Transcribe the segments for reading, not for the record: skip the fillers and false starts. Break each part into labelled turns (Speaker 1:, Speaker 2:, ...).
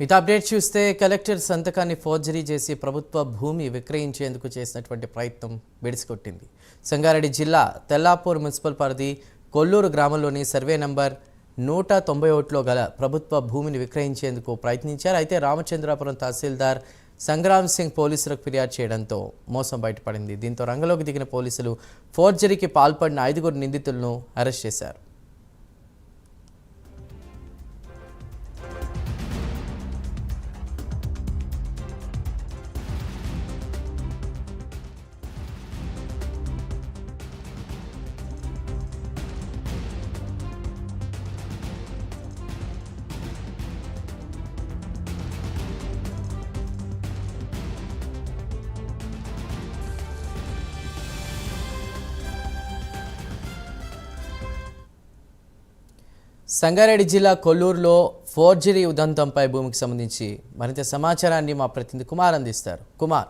Speaker 1: మిగతా అప్డేట్ చూస్తే కలెక్టర్ సంతకాన్ని ఫోర్జరీ చేసి ప్రభుత్వ భూమి విక్రయించేందుకు చేసినటువంటి ప్రయత్నం బెడిసికొట్టింది. సంగారెడ్డి జిల్లా తెల్లాపూర్ మున్సిపల్ పరిధి కొల్లూరు గ్రామంలోని సర్వే నంబర్ 191లో గల ప్రభుత్వ భూమిని విక్రయించేందుకు ప్రయత్నించారు. అయితే రామచంద్రాపురం తహసీల్దార్ సంగ్రామ్ సింగ్ పోలీసులకు ఫిర్యాదు చేయడంతో మోసం బయటపడింది. దీంతో రంగంలోకి దిగిన పోలీసులు ఫోర్జరీకి పాల్పడిన 5 నిందితులను అరెస్ట్ చేశారు. సంగారెడ్డి జిల్లా కొల్లూరులో ఫోర్జరీ ఉదంతంపై భూమికి సంబంధించి మరింత సమాచారాన్ని మా ప్రతినిధి కుమార్ అందిస్తారు. Kumar,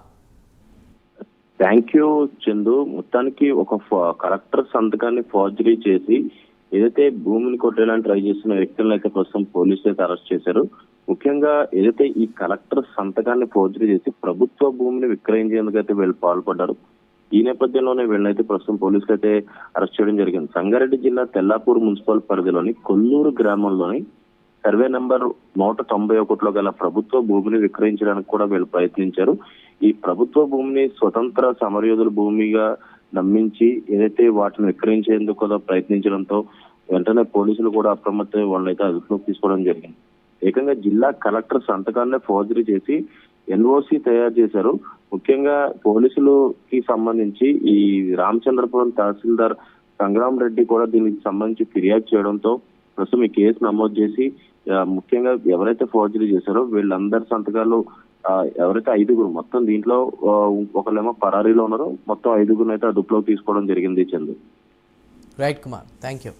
Speaker 2: thank you Chandu. మొత్తానికి ఒక కలెక్టర్ సంతకాన్ని ఫోర్జరీ చేసి ఏదైతే భూమిని కొట్టేయాలని ట్రై చేస్తున్న వ్యక్తులను అయితే ప్రస్తుతం పోలీసులు అయితే అరెస్ట్ చేశారు. ముఖ్యంగా ఏదైతే ఈ కలెక్టర్ సంతకాన్ని ఫోర్జరీ చేసి ప్రభుత్వ భూమిని విక్రయించేందుకు అయితే వీళ్ళు పాల్పడ్డారు. ఈ నేపథ్యంలోనే వీళ్ళనైతే ప్రస్తుతం పోలీసులు అయితే అరెస్ట్ చేయడం జరిగింది. సంగారెడ్డి జిల్లా తెల్లాపూర్ మున్సిపల్ పరిధిలోని కొల్లూరు గ్రామంలోని సర్వే నంబర్ 191లో గల ప్రభుత్వ భూమిని విక్రయించడానికి కూడా వీళ్ళు ప్రయత్నించారు. ఈ ప్రభుత్వ భూమిని స్వతంత్ర సమరయోధుల భూమిగా నమ్మించి ఏదైతే వాటిని విక్రయించేందుకు కూడా ప్రయత్నించడంతో వెంటనే పోలీసులు కూడా అప్రమత్తమై వాళ్ళనైతే అదుపులోకి తీసుకోవడం జరిగింది. ఏకంగా జిల్లా కలెక్టర్ సంతకాన్ని ఫోర్జరీ చేసి ఎన్ఓసి తయారు చేశారు. ముఖ్యంగా పోలీసులకి సంబంధించి ఈ రామచంద్రపురం తహసీల్దార్ సంగ్రామ్ రెడ్డి కూడా దీనికి సంబంధించి ఫిర్యాదు చేయడంతో ప్రస్తుతం ఈ కేసు నమోదు చేసి ముఖ్యంగా ఎవరైతే ఫోర్జరీ చేశారో వీళ్ళందరి సంతకాలు ఎవరైతే 5 మొత్తం దీంట్లో ఒకళ్ళేమో పరారీలో ఉన్నారో మొత్తం 5 అయితే అదుపులోకి తీసుకోవడం జరిగింది. Chandu.
Speaker 1: Right Kumar, thank you.